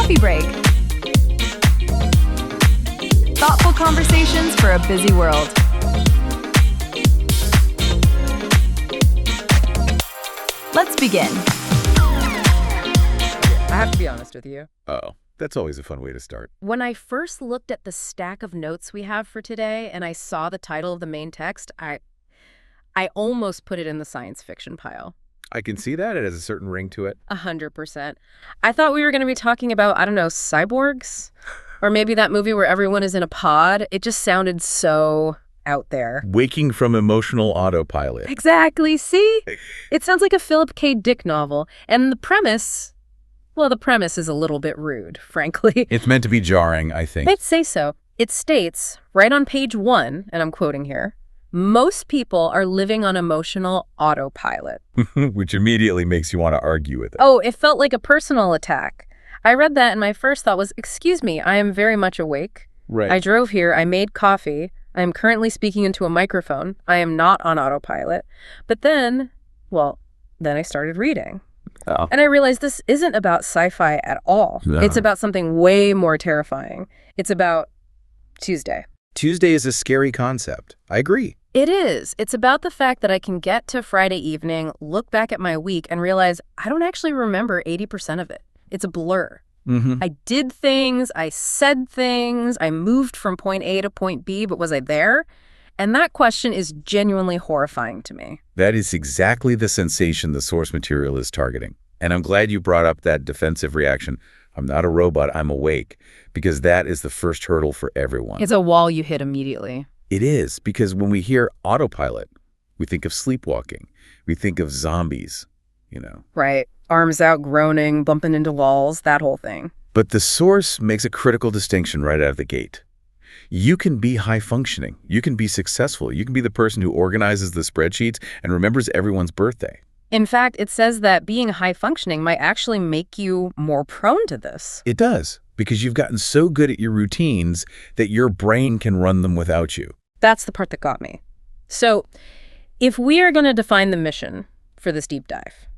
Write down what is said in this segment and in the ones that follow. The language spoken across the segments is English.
Coffee Break. Thoughtful conversations for a busy world. Let's begin. I have to be honest with you. Oh, that's always a fun way to start. When I first looked at the stack of notes we have for today and I saw the title of the main text, I almost put it in the science fiction pile. I can see that. It has a certain ring to it. 100%. I thought we were going to be talking about, I don't know, cyborgs? Or maybe that movie where everyone is in a pod. It just sounded so out there. Waking from emotional autopilot. Exactly. See? It sounds like a Philip K. Dick novel. And the premise, well, the premise is a little bit rude, frankly. It's meant to be jarring, I think. I'd say so. It states, right on page 1, and I'm quoting here, most people are living on emotional autopilot. Which immediately makes you want to argue with it. Oh, it felt like a personal attack. I read that and my first thought was, excuse me, I am very much awake. Right. I drove here, I made coffee, I am currently speaking into a microphone, I am not on autopilot. But then I started reading. Oh. And I realized this isn't about sci-fi at all. No. It's about something way more terrifying. It's about Tuesday. Tuesday is a scary concept. I agree. It is. It's about the fact that I can get to Friday evening, look back at my week, and realize I don't actually remember 80% of it. It's a blur. Mm-hmm. I did things, I said things, I moved from point A to point B, but was I there? And that question is genuinely horrifying to me. That is exactly the sensation the source material is targeting. And I'm glad you brought up that defensive reaction. I'm not a robot, I'm awake. Because that is the first hurdle for everyone. It's a wall you hit immediately. It is, because when we hear autopilot, we think of sleepwalking. We think of zombies, Right. Arms out, groaning, bumping into walls, that whole thing. But the source makes a critical distinction right out of the gate. You can be high functioning. You can be successful. You can be the person who organizes the spreadsheets and remembers everyone's birthday. In fact, it says that being high functioning might actually make you more prone to this. It does, because you've gotten so good at your routines that your brain can run them without you. That's the part that got me. So, if we are going to define the mission for this deep dive,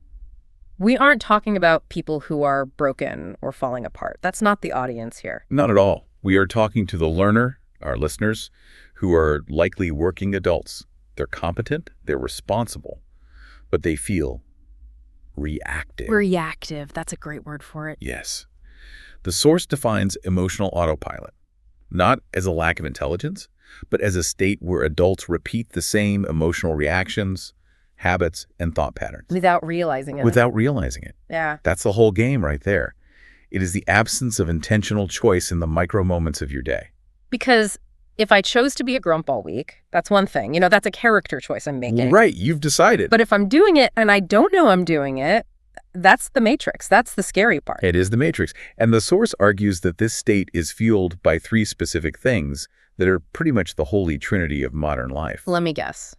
we aren't talking about people who are broken or falling apart. That's not the audience here. Not at all. We are talking to the learner, our listeners, who are likely working adults. They're competent, they're responsible, but they feel reactive. Reactive. That's a great word for it. Yes. The source defines emotional autopilot, not as a lack of intelligence, but as a state where adults repeat the same emotional reactions, habits, and thought patterns. Without realizing it. Without realizing it. Yeah. That's the whole game right there. It is the absence of intentional choice in the micro moments of your day. Because if I chose to be a grump all week, that's one thing. That's a character choice I'm making. Right, you've decided. But if I'm doing it and I don't know I'm doing it, that's the matrix. That's the scary part. It is the matrix. And the source argues that this state is fueled by 3 specific things that are pretty much the holy trinity of modern life. Let me guess.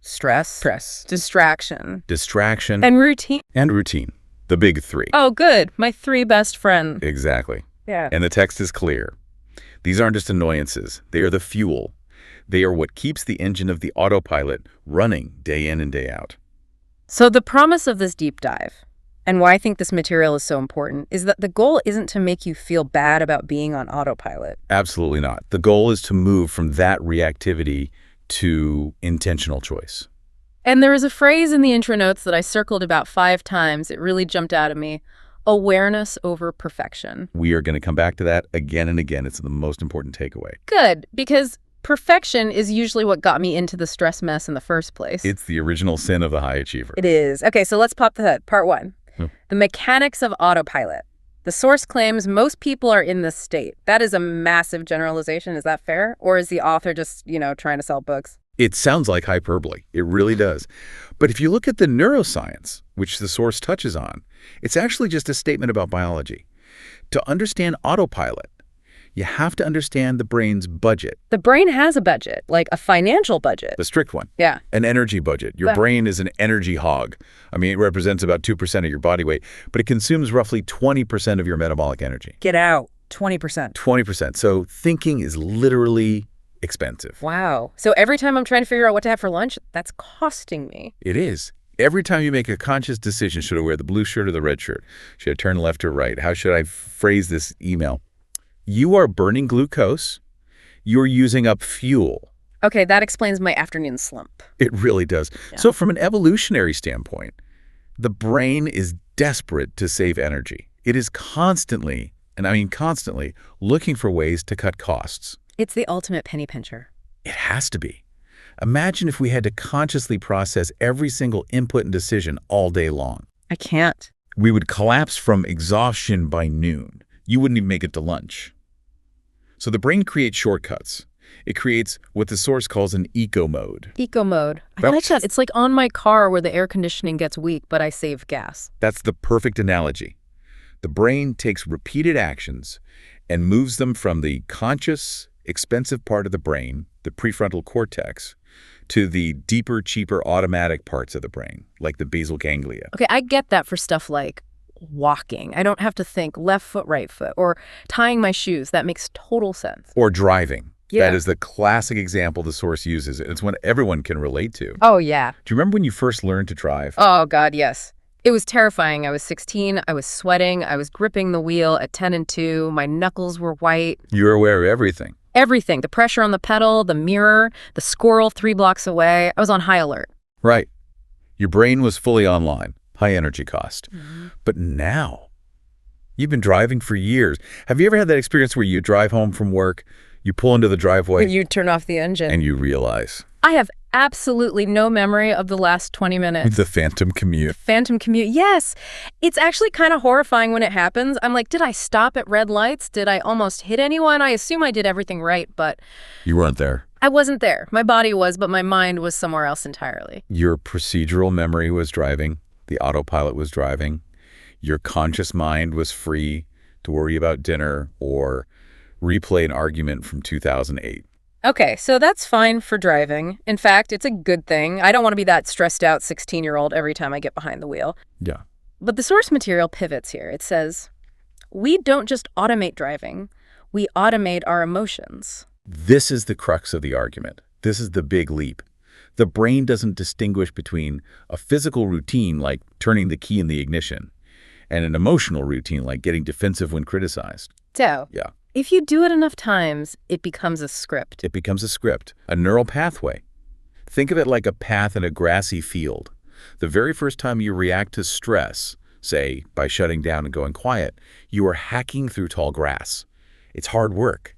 Stress. Distraction. Distraction. Routine. And routine. The big 3. Oh, good. My 3 best friends. Exactly. Yeah. And the text is clear. These aren't just annoyances. They are the fuel. They are what keeps the engine of the autopilot running day in and day out. So the promise of this deep dive, and why I think this material is so important, is that the goal isn't to make you feel bad about being on autopilot. Absolutely not. The goal is to move from that reactivity to intentional choice. And there is a phrase in the intro notes that I circled about 5 times. It really jumped out at me. Awareness over perfection. We are going to come back to that again and again. It's the most important takeaway. Good, because perfection is usually what got me into the stress mess in the first place. It's the original sin of the high achiever. It is. Okay, so let's pop the hood. Part 1. The mechanics of autopilot. The source claims most people are in this state. That is a massive generalization. Is that fair? Or is the author just, trying to sell books? It sounds like hyperbole. It really does. But if you look at the neuroscience, which the source touches on, it's actually just a statement about biology. To understand autopilot, you have to understand the brain's budget. The brain has a budget, like a financial budget. The strict one. Yeah. An energy budget. Your brain is an energy hog. I mean, it represents about 2% of your body weight, but it consumes roughly 20% of your metabolic energy. Get out. 20%. 20%. So thinking is literally expensive. Wow. So every time I'm trying to figure out what to have for lunch, that's costing me. It is. Every time you make a conscious decision, should I wear the blue shirt or the red shirt? Should I turn left or right? How should I phrase this email? You are burning glucose. You're using up fuel. Okay, that explains my afternoon slump. It really does. Yeah. So from an evolutionary standpoint, the brain is desperate to save energy. It is constantly, and I mean constantly, looking for ways to cut costs. It's the ultimate penny pincher. It has to be. Imagine if we had to consciously process every single input and decision all day long. I can't. We would collapse from exhaustion by noon. You wouldn't even make it to lunch. So the brain creates shortcuts. It creates what the source calls an eco mode. Eco mode. I like that. It's like on my car where the air conditioning gets weak, but I save gas. That's the perfect analogy. The brain takes repeated actions and moves them from the conscious, expensive part of the brain, the prefrontal cortex, to the deeper, cheaper, automatic parts of the brain, like the basal ganglia. Okay, I get that for stuff like walking. I don't have to think left foot, right foot, or tying my shoes. That makes total sense. Or driving. Yeah. That is the classic example the source uses. It's one everyone can relate to. Oh, yeah. Do you remember when you first learned to drive? Oh, God, yes. It was terrifying. I was 16. I was sweating. I was gripping the wheel at 10 and 2. My knuckles were white. You were aware of everything. Everything. The pressure on the pedal, the mirror, the squirrel 3 blocks away. I was on high alert. Right. Your brain was fully online, high energy cost. Mm-hmm. But now, you've been driving for years. Have you ever had that experience where you drive home from work, you pull into the driveway, You turn off the engine. and you realize I have absolutely no memory of the last 20 minutes. the phantom commute? Phantom commute. Yes. It's actually kind of horrifying when it happens. I'm like, did I stop at red lights? Did I almost hit anyone? I assume I did everything right, but You weren't there. I wasn't there. My body was, but my mind was somewhere else entirely. Your procedural memory was driving. The autopilot was driving. Your conscious mind was free to worry about dinner or replay an argument from 2008. Okay, so that's fine for driving. In fact, it's a good thing. I don't want to be that stressed out 16-year-old every time I get behind the wheel. Yeah. But the source material pivots here. It says, we don't just automate driving, we automate our emotions. This is the crux of the argument. This is the big leap. The brain doesn't distinguish between a physical routine like turning the key in the ignition and an emotional routine like getting defensive when criticized. So, Yeah. if you do it enough times, it becomes a script. It becomes a script, a neural pathway. Think of it like a path in a grassy field. The very first time you react to stress, say by shutting down and going quiet, you are hacking through tall grass. It's hard work.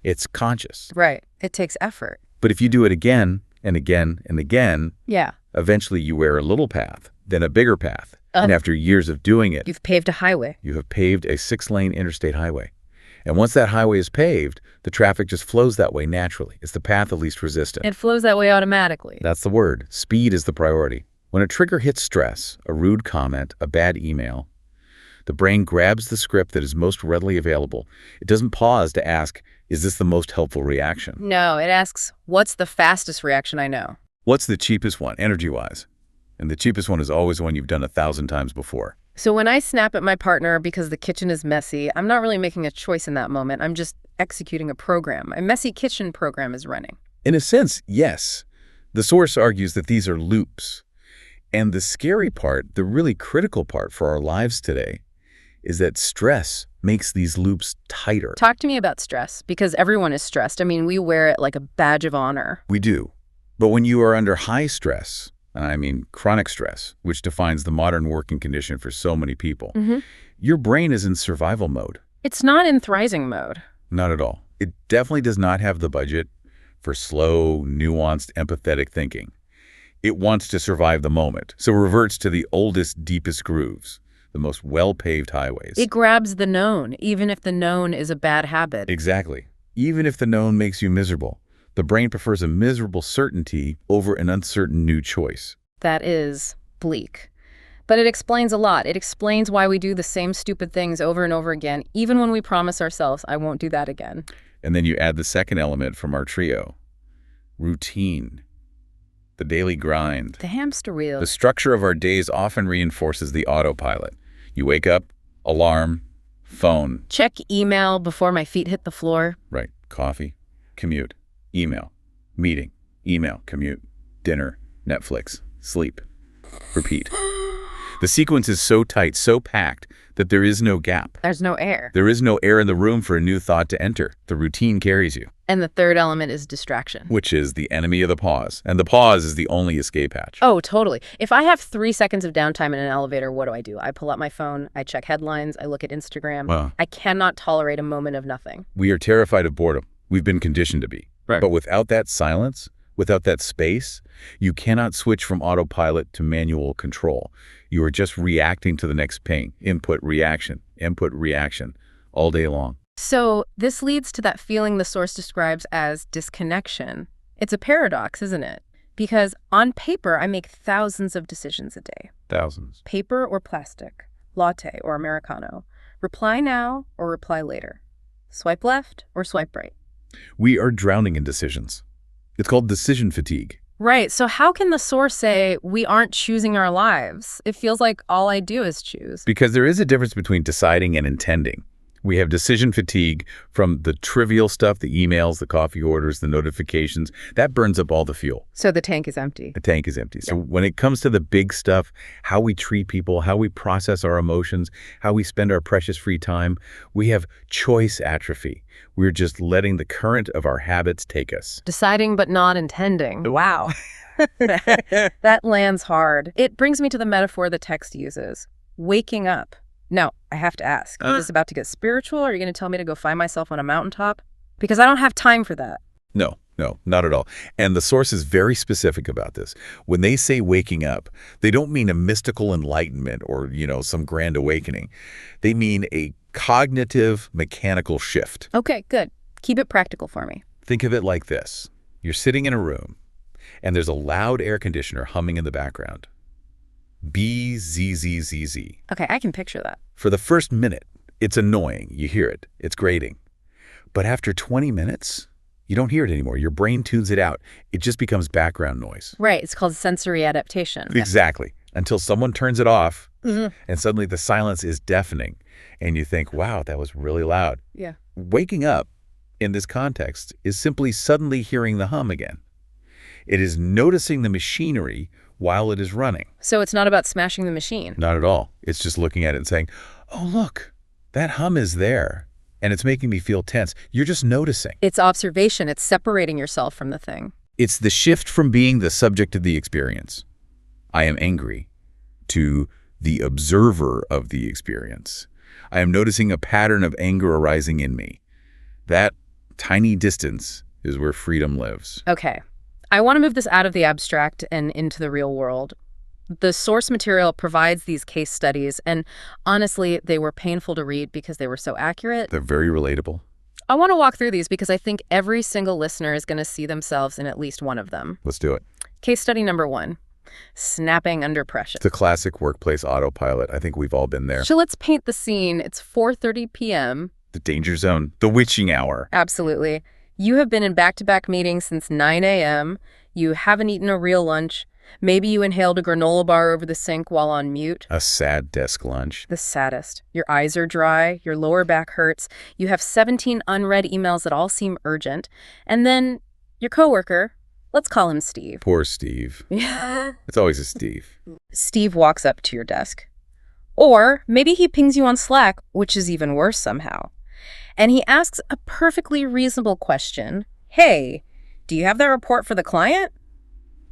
It's conscious. Right. It takes effort. But if you do it again and again and again, Yeah. eventually you wear a little path, then a bigger path. And after years of doing it, You've paved a highway. you have paved a 6-lane interstate highway. And once that highway is paved, the traffic just flows that way naturally. It's the path of least resistance. It flows that way automatically. That's the word. Speed is the priority. When a trigger hits stress, a rude comment, a bad email, the brain grabs the script that is most readily available. It doesn't pause to ask, is this the most helpful reaction? No, it asks, what's the fastest reaction I know? What's the cheapest one, energy-wise? And the cheapest one is always one you've done 1,000 times before. So when I snap at my partner because the kitchen is messy, I'm not really making a choice in that moment. I'm just executing a program. A messy kitchen program is running. In a sense, yes. The source argues that these are loops. And the scary part, the really critical part for our lives today, is that stress makes these loops tighter. Talk to me about stress, because everyone is stressed. I mean, we wear it like a badge of honor. We do. But when you are under high stress, and I mean chronic stress, which defines the modern working condition for so many people, your brain is in survival mode. It's not in thriving mode. Not at all. It definitely does not have the budget for slow, nuanced, empathetic thinking. It wants to survive the moment, so reverts to the oldest, deepest grooves, the most well-paved highways. It grabs the known, even if the known is a bad habit. Exactly. Even if the known makes you miserable, the brain prefers a miserable certainty over an uncertain new choice. That is bleak. But it explains a lot. It explains why we do the same stupid things over and over again, even when we promise ourselves, I won't do that again. And then you add the second element from our trio, routine, the daily grind. The hamster wheel. The structure of our days often reinforces the autopilot. You wake up, alarm, phone. Check email before my feet hit the floor. Right. Coffee, commute, email, meeting, email, commute, dinner, Netflix, sleep. repeat. The sequence is so tight, so packed, that there is no gap. There's no air. There is no air in the room for a new thought to enter. The routine carries you. And the third element is distraction. Which is the enemy of the pause. And the pause is the only escape hatch. Oh, totally. If I have 3 seconds of downtime in an elevator, what do? I pull out my phone, I check headlines, I look at Instagram. Wow. I cannot tolerate a moment of nothing. We are terrified of boredom. We've been conditioned to be. Right. But without that silence, without that space, you cannot switch from autopilot to manual control. You are just reacting to the next ping. Input, reaction, all day long. So this leads to that feeling the source describes as disconnection. It's a paradox, isn't it? Because on paper, I make thousands of decisions a day. Thousands. Paper or plastic, latte or Americano, reply now or reply later, swipe left or swipe right. We are drowning in decisions. It's called decision fatigue. Right. So how can the source say we aren't choosing our lives? It feels like all I do is choose. Because there is a difference between deciding and intending. We have decision fatigue from the trivial stuff, the emails, the coffee orders, the notifications. That burns up all the fuel. So the tank is empty. The tank is empty. So when it comes to the big stuff, how we treat people, how we process our emotions, how we spend our precious free time, we have choice atrophy. We're just letting the current of our habits take us. Deciding but not intending. Wow. That lands hard. It brings me to the metaphor the text uses. Waking up. Now, I have to ask, is this about to get spiritual, or are you going to tell me to go find myself on a mountaintop? Because I don't have time for that. No, not at all. And the source is very specific about this. When they say waking up, they don't mean a mystical enlightenment or, some grand awakening. They mean a cognitive, mechanical shift. Okay, good. Keep it practical for me. Think of it like this. You're sitting in a room, and there's a loud air conditioner humming in the background. B-Z-Z-Z-Z. Okay, I can picture that. For the first minute, it's annoying. You hear it. It's grating. But after 20 minutes, you don't hear it anymore. Your brain tunes it out. It just becomes background noise. Right. It's called sensory adaptation. Exactly. Until someone turns it off, and suddenly the silence is deafening, and you think, wow, that was really loud. Yeah. Waking up, in this context, is simply suddenly hearing the hum again. It is noticing the machinery while it is running. So it's not about smashing the machine. Not at all. It's just looking at it and saying, oh, look, that hum is there, and it's making me feel tense. You're just noticing. It's observation. It's separating yourself from the thing. It's the shift from being the subject of the experience, I am angry, to the observer of the experience. I am noticing a pattern of anger arising in me. That tiny distance is where freedom lives. Okay. I want to move this out of the abstract and into the real world. The source material provides these case studies, and honestly, they were painful to read because they were so accurate. They're very relatable. I want to walk through these because I think every single listener is going to see themselves in at least one of them. Let's do it. Case study number 1, snapping under pressure. It's a classic workplace autopilot. I think we've all been there. So let's paint the scene. It's 4:30 p.m. The danger zone, the witching hour. Absolutely. You have been in back-to-back meetings since 9 a.m. You haven't eaten a real lunch. Maybe you inhaled a granola bar over the sink while on mute. A sad desk lunch. The saddest. Your eyes are dry. Your lower back hurts. You have 17 unread emails that all seem urgent. And then your coworker, let's call him Steve. Poor Steve. Yeah. It's always a Steve. Steve walks up to your desk. Or maybe he pings you on Slack, which is even worse somehow. And he asks a perfectly reasonable question. Hey, do you have that report for the client?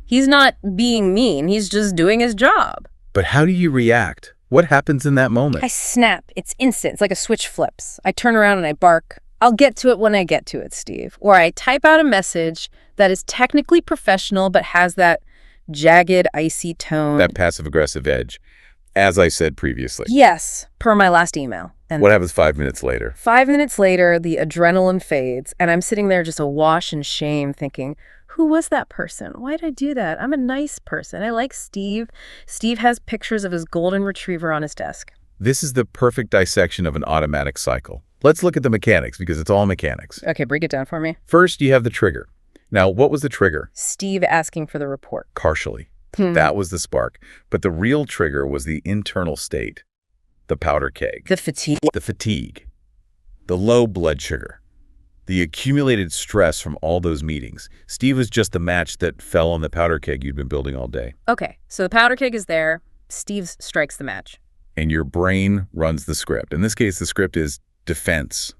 He's not being mean. He's just doing his job. But how do you react? What happens in that moment? I snap. It's instant. It's like a switch flips. I turn around and I bark. I'll get to it when I get to it, Steve. Or I type out a message that is technically professional but has that jagged, icy tone. That passive-aggressive edge, as I said previously. Yes, per my last email. And What happens 5 minutes later? 5 minutes later, the adrenaline fades, and I'm sitting there just awash in shame thinking, who was that person? Why did I do that? I'm a nice person. I like Steve. Steve has pictures of his golden retriever on his desk. This is the perfect dissection of an automatic cycle. Let's look at the mechanics, because it's all mechanics. Okay, break it down for me. First, you have the trigger. Now, what was the trigger? Steve asking for the report. Partially. That was the spark. But the real trigger was the internal state. The powder keg. The fatigue. The fatigue. The low blood sugar. The accumulated stress from all those meetings. Steve was just the match that fell on the powder keg you'd been building all day. Okay, so the powder keg is there. Steve strikes the match. And your brain runs the script. In this case, the script is defense.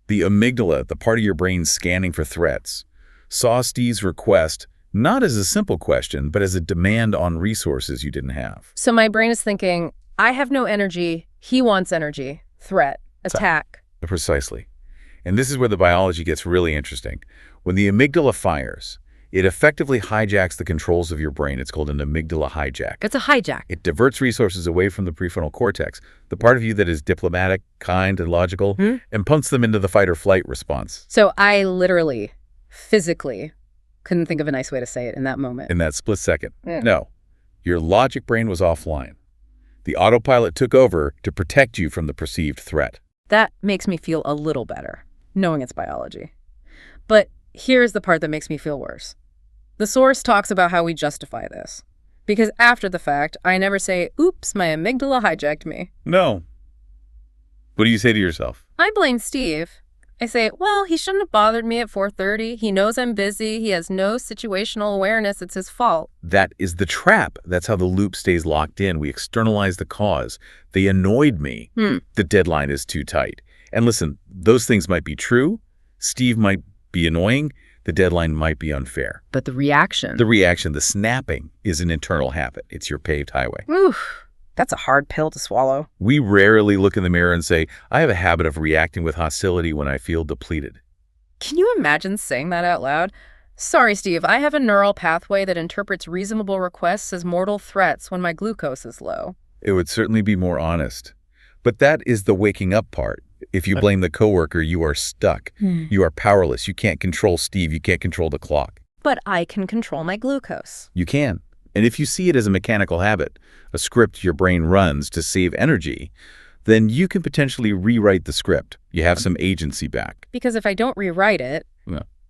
The amygdala, the part of your brain scanning for threats, saw Steve's request not as a simple question, but as a demand on resources you didn't have. So my brain is thinking, I have no energy. He wants energy. Threat. Attack. Precisely. And this is where the biology gets really interesting. When the amygdala fires, it effectively hijacks the controls of your brain. It's called an amygdala hijack. It's a hijack. It diverts resources away from the prefrontal cortex, the part of you that is diplomatic, kind, and logical, and pumps them into the fight-or-flight response. So I literally, physically, couldn't think of a nice way to say it in that moment. In that split second. No. Your logic brain was offline. The autopilot took over to protect you from the perceived threat. That makes me feel a little better, knowing it's biology. But here's the part that makes me feel worse. The source talks about how we justify this. Because after the fact, I never say, oops, my amygdala hijacked me. No. What do you say to yourself? I blame Steve. I say, well, he shouldn't have bothered me at 4:30. He knows I'm busy. He has no situational awareness. It's his fault. That is the trap. That's how the loop stays locked in. We externalize the cause. They annoyed me. The deadline is too tight. And listen, those things might be true. Steve might be annoying. The deadline might be unfair. But the reaction. The snapping, is an internal habit. It's your paved highway. Oof. That's a hard pill to swallow. We rarely look in the mirror and say, I have a habit of reacting with hostility when I feel depleted. Can you imagine saying that out loud? Sorry, Steve, I have a neural pathway that interprets reasonable requests as mortal threats when my glucose is low. It would certainly be more honest. But that is the waking up part. If you blame the coworker, you are stuck. You are powerless. You can't control Steve. You can't control the clock. But I can control my glucose. You can. And if you see it as a mechanical habit, a script your brain runs to save energy, then you can potentially rewrite the script. You have some agency back. Because if I don't rewrite it,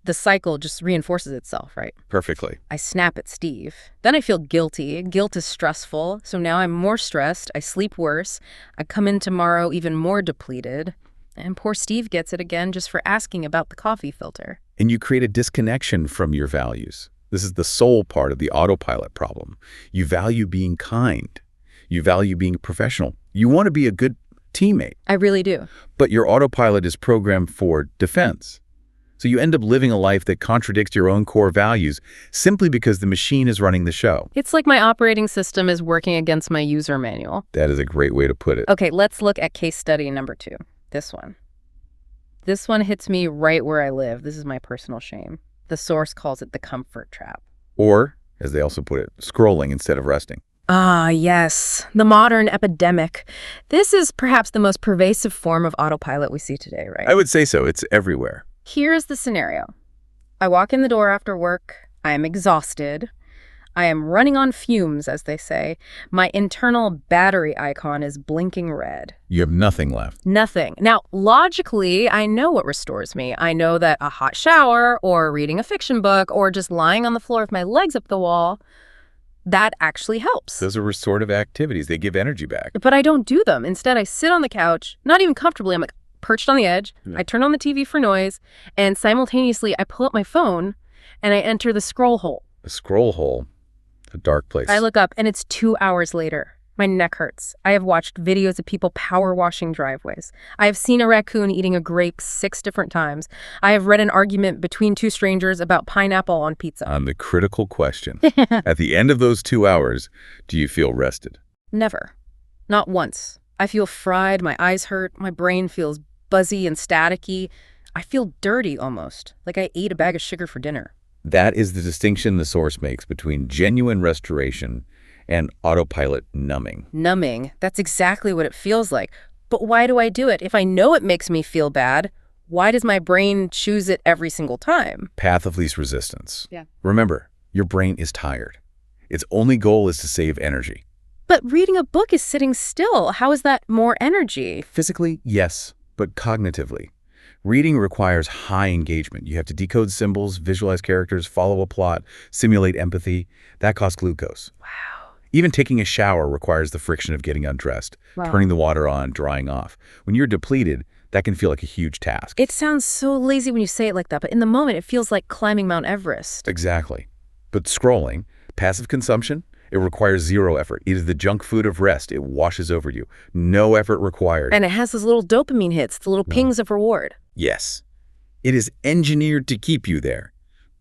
the cycle just reinforces itself, right? Perfectly. I snap at Steve. Then I feel guilty. Guilt is stressful. So now I'm more stressed. I sleep worse. I come in tomorrow even more depleted. And poor Steve gets it again just for asking about the coffee filter. And you create a disconnection from your values. This is the soul part of the autopilot problem. You value being kind. You value being professional. You want to be a good teammate. I really do. But your autopilot is programmed for defense. So you end up living a life that contradicts your own core values simply because the machine is running the show. It's like my operating system is working against my user manual. That is a great way to put it. Okay, let's look at case study number 2. This one. This one hits me right where I live. This is my personal shame. The source calls it the comfort trap. Or, as they also put it, scrolling instead of resting. Ah, yes. The modern epidemic. This is perhaps the most pervasive form of autopilot we see today, right? I would say so. It's everywhere. Here's the scenario. I walk in the door after work. I am exhausted. I am running on fumes, as they say. My internal battery icon is blinking red. You have nothing left. Nothing. Now, logically, I know what restores me. I know that a hot shower or reading a fiction book or just lying on the floor with my legs up the wall, that actually helps. Those are restorative activities. They give energy back. But I don't do them. Instead, I sit on the couch, not even comfortably. I'm like perched on the edge. I turn on the TV for noise, and simultaneously, I pull up my phone and I enter the scroll hole. The scroll hole. A dark place. I look up and it's 2 hours later. My neck hurts. I have watched videos of people power washing driveways. I have seen a raccoon eating a grape 6 different times. I have read an argument between 2 strangers about pineapple on pizza. On the critical question, at the end of those 2 hours, do you feel rested? Never. Not once. I feel fried. My eyes hurt. My brain feels buzzy and staticky. I feel dirty almost, like I ate a bag of sugar for dinner. That is the distinction the source makes between genuine restoration and autopilot numbing. Numbing. That's exactly what it feels like. But why do I do it? If I know it makes me feel bad, why does my brain choose it every single time? Path of least resistance. Yeah. Remember, your brain is tired. Its only goal is to save energy. But reading a book is sitting still. How is that more energy? Physically, yes, but cognitively. Reading requires high engagement. You have to decode symbols, visualize characters, follow a plot, simulate empathy. That costs glucose. Wow. Even taking a shower requires the friction of getting undressed, turning the water on, drying off. When you're depleted, That can feel like a huge task. It sounds so lazy when you say it like that, but in the moment, it feels like climbing Mount Everest. Exactly. But scrolling, passive consumption, it requires zero effort. It is the junk food of rest. It washes over you. No effort required. And it has those little dopamine hits, the little pings of reward. Yes. It is engineered to keep you there.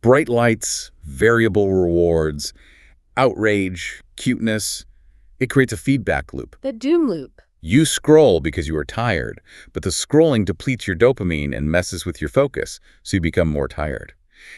Bright lights, variable rewards, outrage, cuteness. It creates a feedback loop. The doom loop. You scroll because you are tired, but the scrolling depletes your dopamine and messes with your focus, so you become more tired.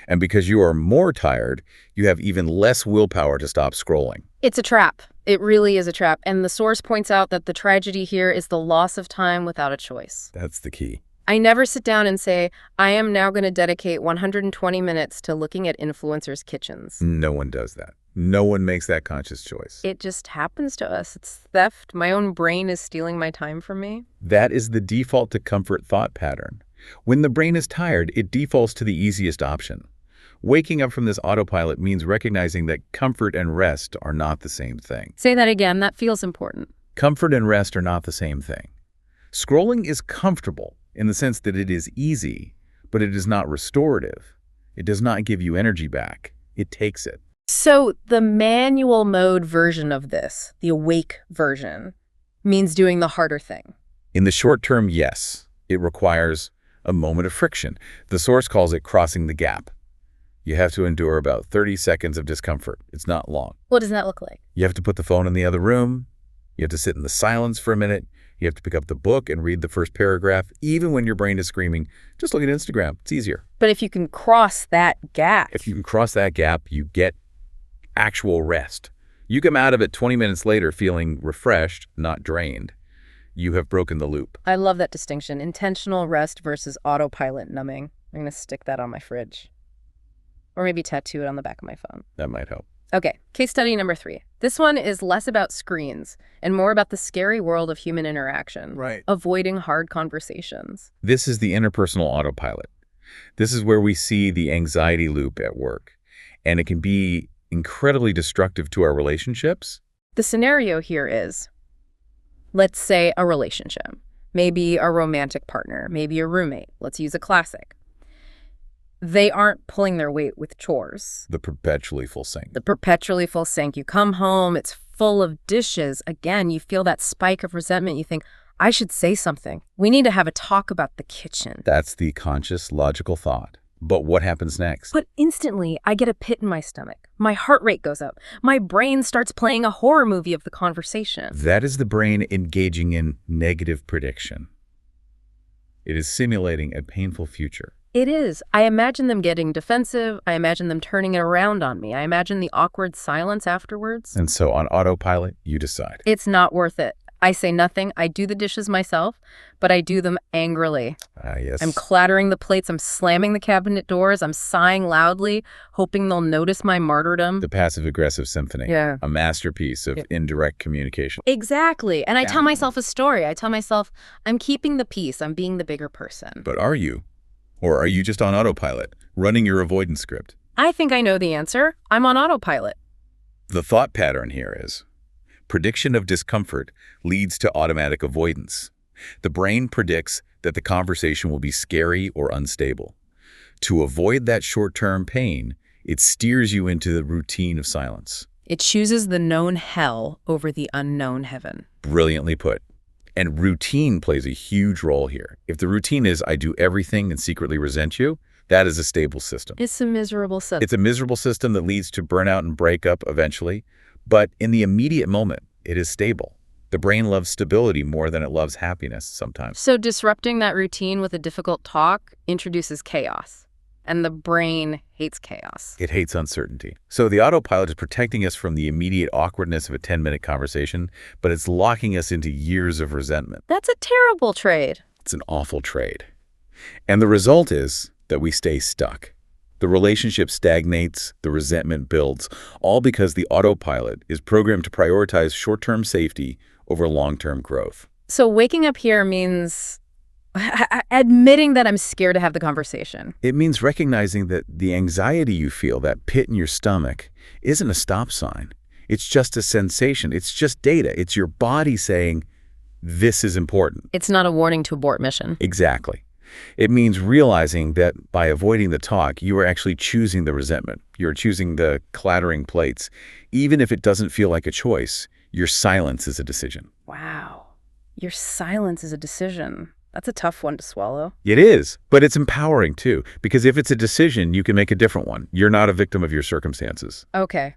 And because you are more tired, you have even less willpower to stop scrolling. It's a trap. It really is a trap. And the source points out that the tragedy here is the loss of time without a choice. That's the key. I never sit down and say, I am now going to dedicate 120 minutes to looking at influencers' kitchens. No one does that. No one makes that conscious choice. It just happens to us. It's theft. My own brain is stealing my time from me. That is the default to comfort thought pattern. When the brain is tired, it defaults to the easiest option. Waking up from this autopilot means recognizing that comfort and rest are not the same thing. Say that again. That feels important. Comfort and rest are not the same thing. Scrolling is comfortable in the sense that it is easy, but it is not restorative. It does not give you energy back. It takes it. So the manual mode version of this, the awake version, means doing the harder thing. In the short term, yes. It requires a moment of friction. The source calls it crossing the gap. You have to endure about 30 seconds of discomfort. It's not long. What does that look like? You have to put the phone in the other room. You have to sit in the silence for a minute. You have to pick up the book and read the first paragraph, even when your brain is screaming, just look at Instagram. It's easier. But if you can cross that gap. If you can cross that gap, you get actual rest. You come out of it 20 minutes later feeling refreshed, not drained. You have broken the loop. I love that distinction. Intentional rest versus autopilot numbing. I'm going to stick that on my fridge. Or maybe tattoo it on the back of my phone. That might help. Okay, case study number 3. This one is less about screens and more about the scary world of human interaction. Right. Avoiding hard conversations. This is the interpersonal autopilot. This is where we see the anxiety loop at work. And it can be incredibly destructive to our relationships. The scenario here is, let's say a relationship, maybe a romantic partner, maybe a roommate. Let's use a classic. They aren't pulling their weight with chores. The perpetually full sink. The perpetually full sink. You come home, it's full of dishes. Again, you feel that spike of resentment. You think, I should say something. We need to have a talk about the kitchen. That's the conscious, logical thought. But what happens next? But instantly, I get a pit in my stomach. My heart rate goes up. My brain starts playing a horror movie of the conversation. That is the brain engaging in negative prediction. It is simulating a painful future. It is. I imagine them getting defensive. I imagine them turning it around on me. I imagine the awkward silence afterwards. And so on autopilot, you decide. It's not worth it. I say nothing. I do the dishes myself, but I do them angrily. Yes. I'm clattering the plates. I'm slamming the cabinet doors. I'm sighing loudly, hoping they'll notice my martyrdom. The passive-aggressive symphony. Yeah. A masterpiece of indirect communication. Exactly. And I tell myself a story. I tell myself, I'm keeping the peace. I'm being the bigger person. But are you? Or are you just on autopilot, running your avoidance script? I think I know the answer. I'm on autopilot. The thought pattern here is, prediction of discomfort leads to automatic avoidance. The brain predicts that the conversation will be scary or unstable. To avoid that short-term pain, it steers you into the routine of silence. It chooses the known hell over the unknown heaven. Brilliantly put. And routine plays a huge role here. If the routine is, I do everything and secretly resent you, that is a stable system. It's a miserable system. It's a miserable system that leads to burnout and breakup eventually. But in the immediate moment, it is stable. The brain loves stability more than it loves happiness sometimes. So disrupting that routine with a difficult talk introduces chaos. And the brain hates chaos. It hates uncertainty. So the autopilot is protecting us from the immediate awkwardness of a 10-minute conversation, but it's locking us into years of resentment. That's a terrible trade. It's an awful trade. And the result is that we stay stuck. The relationship stagnates, the resentment builds, all because the autopilot is programmed to prioritize short-term safety over long-term growth. So waking up here means admitting that I'm scared to have the conversation. It means recognizing that the anxiety you feel, that pit in your stomach, isn't a stop sign. It's just a sensation. It's just data. It's your body saying, This is important. It's not a warning to abort mission. Exactly. It means realizing that by avoiding the talk, you are actually choosing the resentment. You're choosing the clattering plates. Even if it doesn't feel like a choice, your silence is a decision. Wow. Your silence is a decision. That's a tough one to swallow. It is, but it's empowering too, because if it's a decision, you can make a different one. You're not a victim of your circumstances. Okay.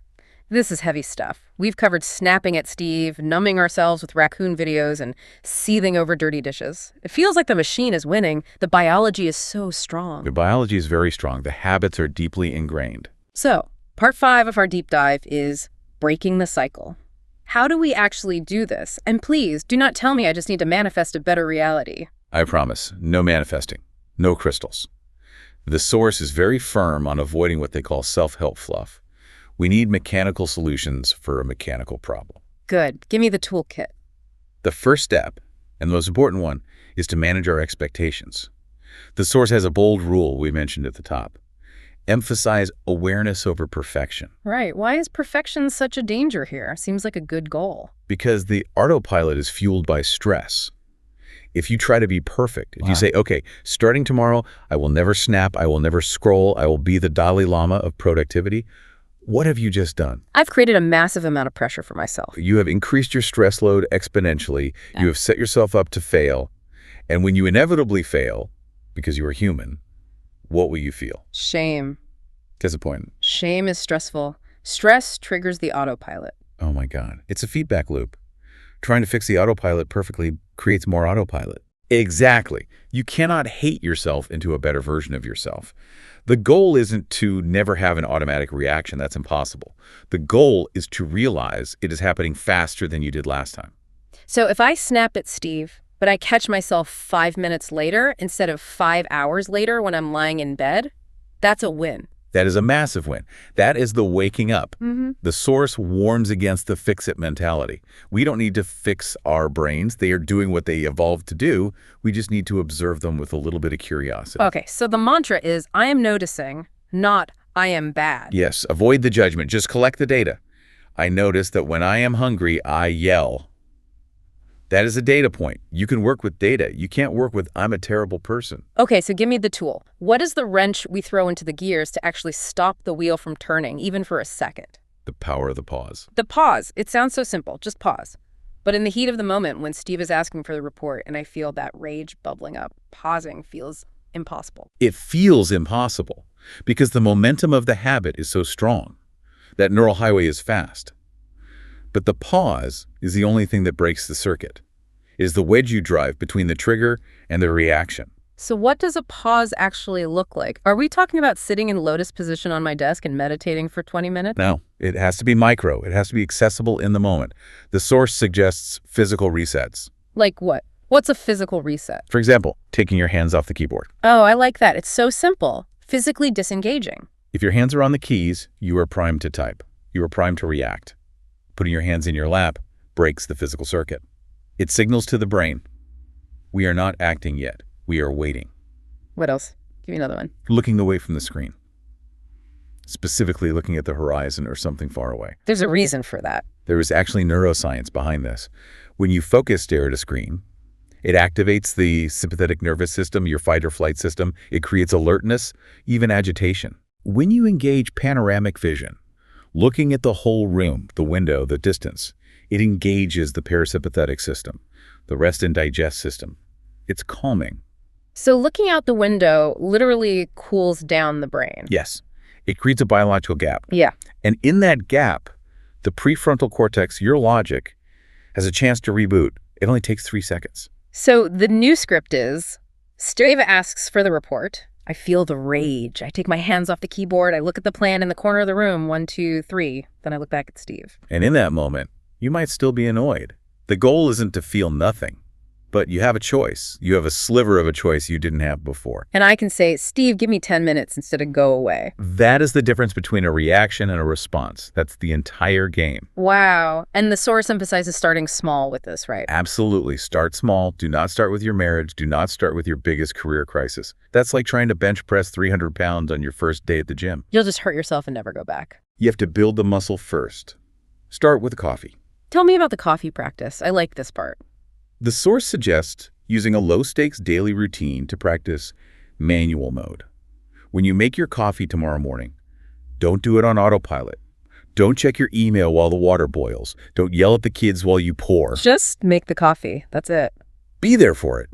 This is heavy stuff. We've covered snapping at Steve, numbing ourselves with raccoon videos, and seething over dirty dishes. It feels like the machine is winning. The biology is so strong. The biology is very strong. The habits are deeply ingrained. So, part 5 of our deep dive is breaking the cycle. How do we actually do this? And please, do not tell me I just need to manifest a better reality. I promise, no manifesting, no crystals. The source is very firm on avoiding what they call self-help fluff. We need mechanical solutions for a mechanical problem. Good. Give me the toolkit. The first step, and the most important one, is to manage our expectations. The source has a bold rule we mentioned at the top. Emphasize awareness over perfection. Right. Why is perfection such a danger here? Seems like a good goal. Because the autopilot is fueled by stress. If you try to be perfect, if you say, okay, starting tomorrow, I will never snap, I will never scroll, I will be the Dalai Lama of productivity, what have you just done? I've created a massive amount of pressure for myself. You have increased your stress load exponentially. Yeah. You have set yourself up to fail. And when you inevitably fail, because you are human, what will you feel? Shame. Disappointment. Shame is stressful. Stress triggers the autopilot. Oh my God. It's a feedback loop. Trying to fix the autopilot perfectly creates more autopilot. Exactly. You cannot hate yourself into a better version of yourself. The goal isn't to never have an automatic reaction. That's impossible. The goal is to realize it is happening faster than you did last time. So if I snap at Steve, but I catch myself 5 minutes later instead of 5 hours later when I'm lying in bed, that's a win. That is a massive win. That is the waking up. The source warns against the fix-it mentality. We don't need to fix our brains. They are doing what they evolved to do. We just need to observe them with a little bit of curiosity. Okay, so the mantra is, I am noticing, not I am bad. Yes, avoid the judgment. Just collect the data. I notice that when I am hungry, I yell. That is a data point. You can work with data. You can't work with I'm a terrible person. Okay, so give me the tool. What is the wrench we throw into the gears to actually stop the wheel from turning, even for a second? The power of the pause. The pause. It sounds so simple. Just pause. But in the heat of the moment, when Steve is asking for the report and I feel that rage bubbling up, pausing feels impossible. It feels impossible because the momentum of the habit is so strong. That neural highway is fast. But the pause is the only thing that breaks the circuit. It is the wedge you drive between the trigger and the reaction. So what does a pause actually look like? Are we talking about sitting in lotus position on my desk and meditating for 20 minutes? No, it has to be micro. It has to be accessible in the moment. The source suggests physical resets. Like what? What's a physical reset? For example, taking your hands off the keyboard. Oh, I like that. It's so simple. Physically disengaging. If your hands are on the keys, you are primed to type. You are primed to react. Putting your hands in your lap breaks the physical circuit. It signals to the brain, we are not acting yet. We are waiting. What else? Give me another one. Looking away from the screen. Specifically looking at the horizon or something far away. There's a reason for that. There is actually neuroscience behind this. When you focus stare at a screen, it activates the sympathetic nervous system, your fight or flight system. It creates alertness, even agitation. When you engage panoramic vision, looking at the whole room, the window, the distance, it engages the parasympathetic system, the rest and digest system. It's calming. So looking out the window literally cools down the brain. Yes. It creates a biological gap. Yeah. And in that gap, the prefrontal cortex, your logic, has a chance to reboot. It only takes 3 seconds. So the new script is, Steve asks for the report. I feel the rage. I take my hands off the keyboard. I look at the plan in the corner of the room, 1, 2, 3. Then I look back at Steve. And in that moment, you might still be annoyed. The goal isn't to feel nothing, but you have a choice. You have a sliver of a choice you didn't have before. And I can say, Steve, give me 10 minutes instead of go away. That is the difference between a reaction and a response. That's the entire game. Wow. And the source emphasizes starting small with this, right? Absolutely. Start small. Do not start with your marriage. Do not start with your biggest career crisis. That's like trying to bench press 300 pounds on your first day at the gym. You'll just hurt yourself and never go back. You have to build the muscle first. Start with coffee. Tell me about the coffee practice. I like this part. The source suggests using a low-stakes daily routine to practice manual mode. When you make your coffee tomorrow morning, don't do it on autopilot. Don't check your email while the water boils. Don't yell at the kids while you pour. Just make the coffee. That's it. Be there for it.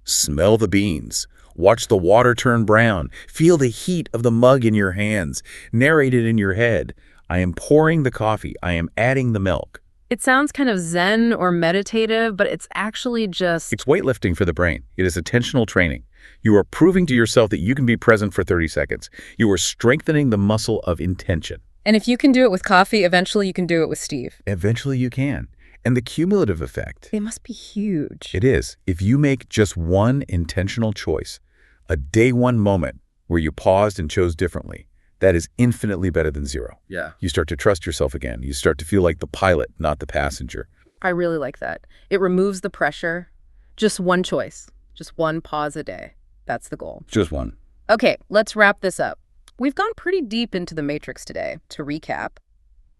Smell the beans. Watch the water turn brown. Feel the heat of the mug in your hands. Narrate it in your head. I am pouring the coffee. I am adding the milk. It sounds kind of zen or meditative, but it's actually just... It's weightlifting for the brain. It is attentional training. You are proving to yourself that you can be present for 30 seconds. You are strengthening the muscle of intention. And if you can do it with coffee, eventually you can do it with Steve. Eventually you can. And the cumulative effect... It must be huge. It is. If you make just one intentional choice, a day one moment where you paused and chose differently, that is infinitely better than zero. Yeah. You start to trust yourself again. You start to feel like the pilot, not the passenger. I really like that. It removes the pressure. Just one choice. Just one pause a day. That's the goal. Just one. Okay, let's wrap this up. We've gone pretty deep into the matrix today. To recap,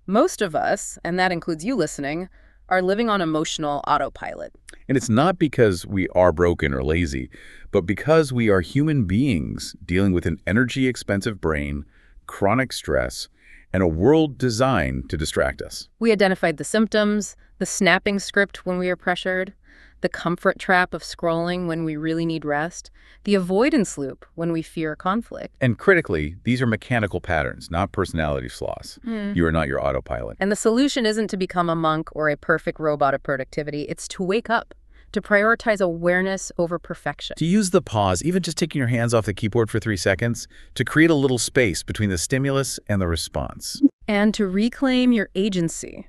most of us, and that includes you listening, are living on emotional autopilot. And it's not because we are broken or lazy, but because we are human beings dealing with an energy-expensive brain, chronic stress, and a world designed to distract us. We identified the symptoms, the snapping script when we are pressured, the comfort trap of scrolling when we really need rest, the avoidance loop when we fear conflict. And critically, these are mechanical patterns, not personality flaws. You are not your autopilot. And the solution isn't to become a monk or a perfect robot of productivity. It's to wake up, to prioritize awareness over perfection. To use the pause, even just taking your hands off the keyboard for 3 seconds, to create a little space between the stimulus and the response. And to reclaim your agency.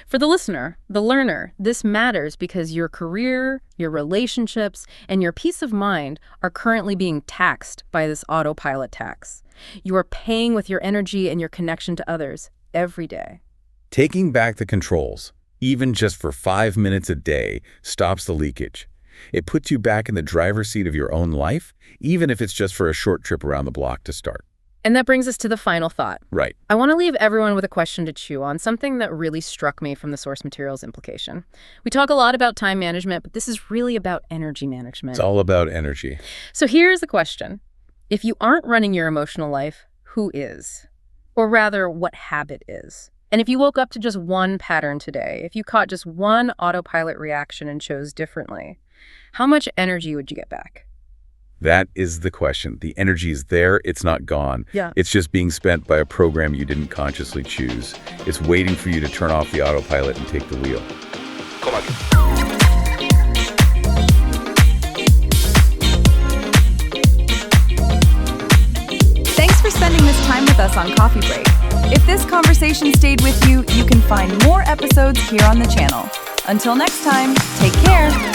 For the listener, the learner, this matters because your career, your relationships, and your peace of mind are currently being taxed by this autopilot tax. You are paying with your energy and your connection to others every day. Taking back the controls, even just for 5 minutes a day, stops the leakage. It puts you back in the driver's seat of your own life, even if it's just for a short trip around the block to start. And that brings us to the final thought. Right. I want to leave everyone with a question to chew on, something that really struck me from the source materials implication. We talk a lot about time management, but this is really about energy management. It's all about energy. So here's the question. If you aren't running your emotional life, who is? Or rather, what habit is? And if you woke up to just one pattern today, if you caught just one autopilot reaction and chose differently, how much energy would you get back? That is the question. The energy is there. It's not gone. Yeah. It's just being spent by a program you didn't consciously choose. It's waiting for you to turn off the autopilot and take the wheel. Come on. Thanks for spending this time with us on Coffee Break. If this conversation stayed with you, you can find more episodes here on the channel. Until next time, take care.